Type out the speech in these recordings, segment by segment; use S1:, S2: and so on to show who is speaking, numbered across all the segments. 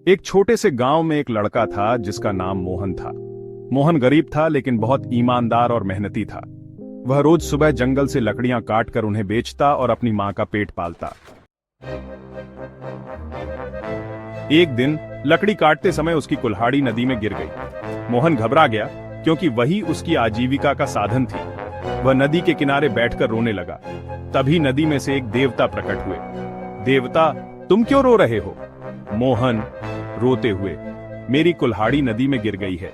S1: एक छोटे से गांव में एक लड़का था जिसका नाम मोहन था। मोहन गरीब था लेकिन बहुत ईमानदार और मेहनती था। वह रोज सुबह जंगल से लकड़ियां काट कर उन्हें बेचता और अपनी मां का पेट पालता। एक दिन लकड़ी काटते समय उसकी कुल्हाड़ी नदी में गिर गई। मोहन घबरा गया क्योंकि वही उसकी आजीविका का साधन थी। वह नदी के किनारे बैठकर रोने लगा। तभी नदी में से एक देवता प्रकट हुए। देवता, तुम क्यों रो रहे हो? मोहन रोते हुए, मेरी कुल्हाड़ी नदी में गिर गई है,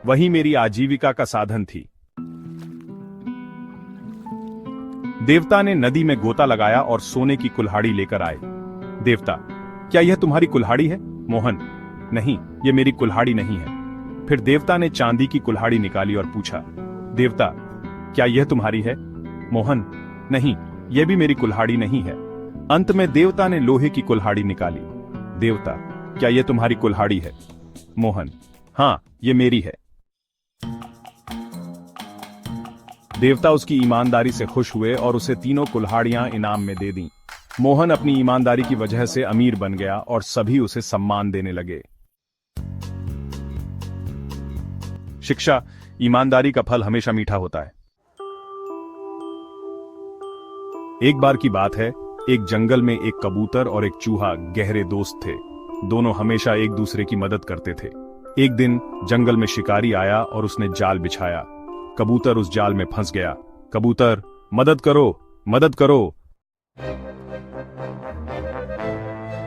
S1: वही मेरी आजीविका का साधन थी। देवता ने नदी में गोता लगाया और सोने की कुल्हाड़ी लेकर आए। देवता, क्या यह तुम्हारी कुल्हाड़ी है? मोहन, नहीं, यह मेरी कुल्हाड़ी नहीं है। फिर देवता ने चांदी की कुल्हाड़ी निकाली और पूछा, देवता, क्या यह तुम्हारी है? मोहन, नहीं, यह भी मेरी कुल्हाड़ी नहीं है। अंत में देवता ने लोहे की कुल्हाड़ी निकाली। देवता, क्या यह तुम्हारी कुल्हाड़ी है? मोहन, हाँ, यह मेरी है। देवता उसकी ईमानदारी से खुश हुए और उसे तीनों कुल्हाड़ियां इनाम में दे दी। मोहन अपनी ईमानदारी की वजह से अमीर बन गया और सभी उसे सम्मान देने लगे। शिक्षा, ईमानदारी का फल हमेशा मीठा होता है। एक बार की बात है, एक जंगल में एक कबूतर और एक चूहा गहरे दोस्त थे। दोनों हमेशा एक दूसरे की मदद करते थे। एक दिन जंगल में शिकारी आया और उसने जाल बिछाया। कबूतर उस जाल में फंस गया। कबूतर, मदद करो, मदद करो।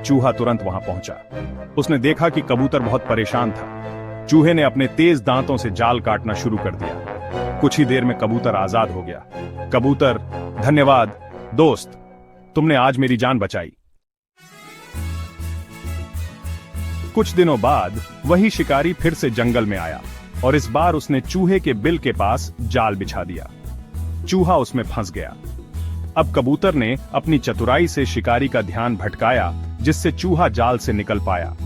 S1: चूहा तुरंत वहां पहुंचा। उसने देखा कि कबूतर बहुत परेशान था। चूहे ने अपने तेज दांतों से जाल काटना शुरू कर दिया। कुछ ही देर में कबूतर आजाद हो गया। कबूतर, धन्यवाद दोस्त, तुमने आज मेरी जान बचाई। कुछ दिनों बाद वही शिकारी फिर से जंगल में आया और इस बार उसने चूहे के बिल के पास जाल बिछा दिया। चूहा उसमें फंस गया। अब कबूतर ने अपनी चतुराई से शिकारी का ध्यान भटकाया, जिससे चूहा जाल से निकल पाया।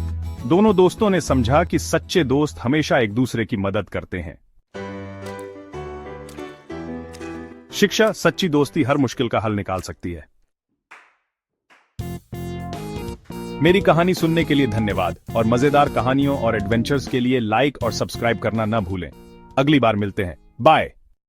S1: दोनों दोस्तों ने समझा कि सच्चे दोस्त हमेशा एक दूसरे की मदद करते हैं। शिक्षा, सच्ची दोस्ती हर मुश्किल का हल निकाल सकती है। मेरी कहानी सुनने के लिए धन्यवाद और मजेदार कहानियों और एडवेंचर्स के लिए लाइक और सब्सक्राइब करना न भूलें। अगली बार मिलते हैं। बाय।